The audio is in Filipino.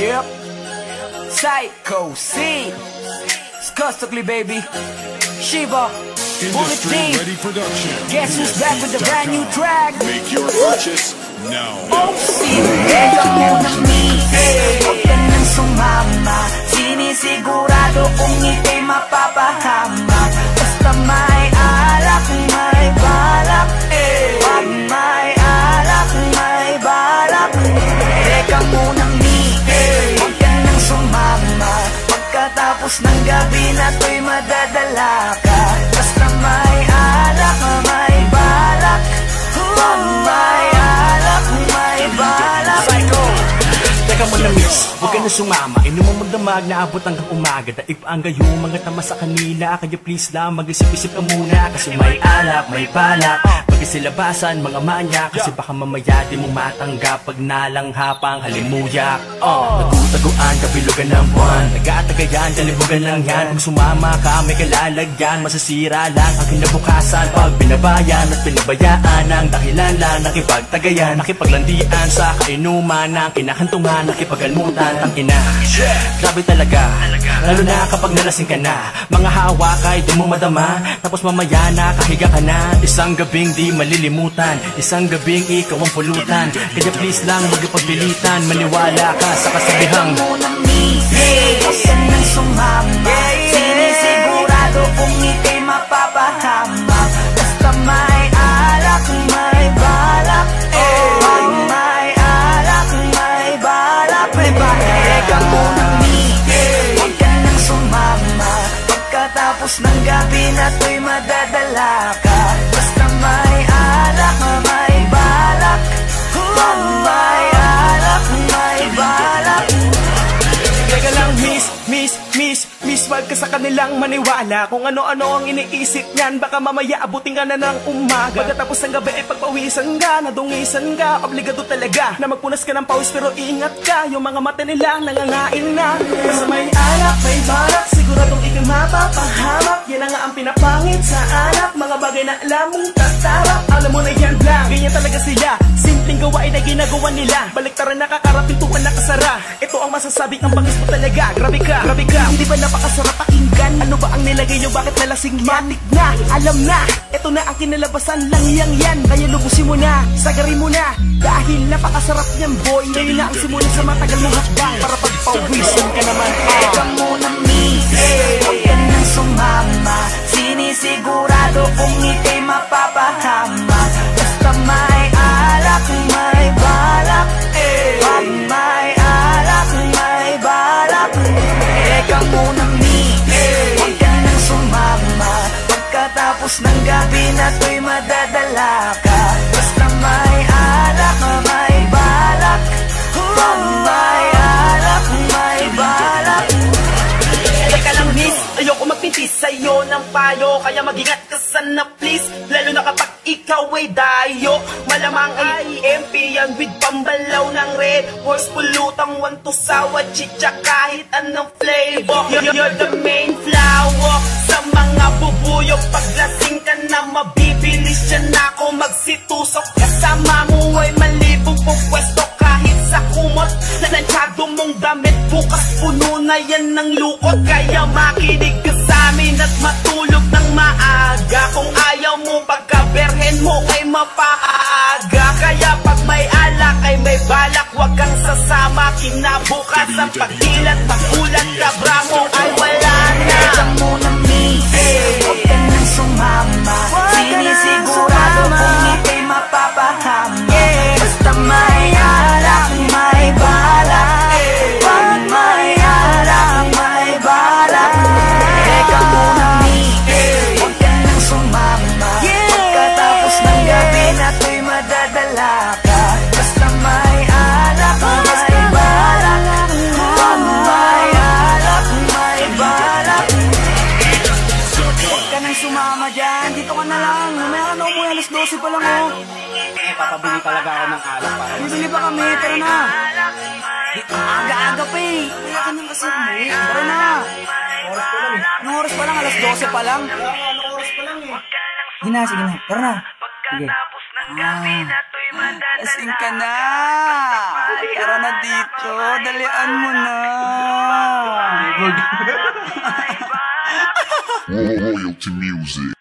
Yep. Psycho C. Skustugly, baby. Shiva. Bullet D. Guess who's back with the brand new track? Make your purchase now. Oh, sinega mo ng mihig. Huwag ka nang sumama. Sinisigurado kung ika'y mapapahama. Basta may alak, may balak. Pag may alak, may balak. Teka munang mihig. Huwag ka nang sumama. Pagkatapos ng gabi na to'y madadala ka. Basta may alak, may balak. Pag may alak, may balak. Psycho! Teka mo na miss, huwag ka na sumama. Inumang magdamag na abot hanggang umaga. Daig pa ang gayong mga tama sa kanila. Kaya please lang, mag-isip-isip ka muna. Kasi may alak, may balak. Pagkasilabasan, mga manya. Kasi baka mamaya di mo matanggap pag nalanghapang halimuyak. Nagutaguan, kabilugan ng buwan. Taga-tagayan, kalibugan lang yan. Kung sumama ka, may kalalagyan. Masasira lang ang kinabukasan. Pag binabayan at pinabayaan ang dahilan lang nakipagtagayan, nakipaglandian sa kainuman ng kinakantungan, nakipagalmutan, tangina. Grabe talaga, lalo na kapag nalasing ka na. Mga hawak ay di mo madama, tapos mamaya nakahiga ka na. Isang gabing di malilimutan, isang gabing ikaw ang pulutan. Kaya please lang magpagpilitan, maniwala ka sa kasabihang huwag ka nang sumama. Sinisigurado kung ika'y mapapahama. Basta may alak, may balak. Pag may alak, may balak. Teka munang mihig. Huwag ka nang sumama. Pagkatapos ng gabi na to'y madadala ka. Basta may alak, may balak. Pag may alak, may balak. Teka lang miss, wag ka sa kanilang maniwala. Kung ano-ano ang iniisip niyan, baka mamaya abutin ka na ng umaga. Pagkatapos ng gabi ay pagpawisan ka, nadungisan ka. Obligado talaga na magpunas ka ng pawis, pero ingat ka, yung mga mata nila nangangain na. Basta may alak, may balak, siguradong ikay mapapahamak. Yan na nga ang pinapangit sa anak, mga bagay na alam mong tatarap. Alam mo na yan lang, ganyan talaga sila. Simpleng gawain na ginagawa nila, baliktaran nakakarapintuan nakasara. Ito ang masasabi ng bangis mo talaga. Grabe ka, hindi ba napakasarap pakinggan? Ano ba ang nilagay nyo, bakit nalasing matik na? Alam na, ito na ang kinalabasan lang yan. Kaya lubusin mo na, sagarin mo na. Dahil napakasarap niyan boy, ngayon na ang simula sa matagal mong hakbang. Para pagpawisan ka naman. Teka munang mihig, huwag ka nang sumama. Sinisigurado kung ika'y mapapahama. Basta may alak, may balak. Pag may alak, may balak. Teka munang mihig, huwag ka nang sumama. Pagkatapos ng gabi na to'y madadala ka. Basta may alak, may balak. Pag may alak, may balak. Teka lang miss, ayoko magpintis sa'yo ng payo. Kaya mag-ingat ka sana please, lalo na kapag ikaw ay dayo. Malamang ay EMP yan with pambalaw ng red horse. Pulutang want to sawa, chicha kahit anong flavor. You're the main flower sa mga bubuyo. Paglasing ka na mabibilis yan ako magsitusok. Kasama mo ay malibog po pwesto kahit sa kumot. Nanansyado mong damit, bukas puno na yan ng lukot. Kaya makinig ka sa amin at matulog ng maaga. Kung ayaw mo pagkaberhen mo ay mapaaga. Kaya pag may alak ay may balak, wag kang sasama. Kinabukas ang pagkilat, pagulat, kabra mo ay wala na. Teka munang mihig, huwag ka nang sumama. Sinisigurado kung ika'y mapapahama. Basta may alak, may balak. Pag may alak, may balak. Teka munang mihig, huwag ka nang sumama. Pagkatapos ng gabi na to'y madadala ka. Basta may alak, may balak. Pag may alak, may balak. Huwag ka nang sumama dyan, dito ka na lang. Mamaya na umuwi, alas 12 pa lang oh. Papabili talaga ako ng alak para Bibili pa kami, tara na. Aga-aga pa eh. Kaya ka nang kasi umuwi. Tara na. Anong oras pa lang? Alas 12 pa lang. Sige na, sige na. Tara na. Sige. Lasing ka na. Tara na dito, dalian mo na. Royalty music.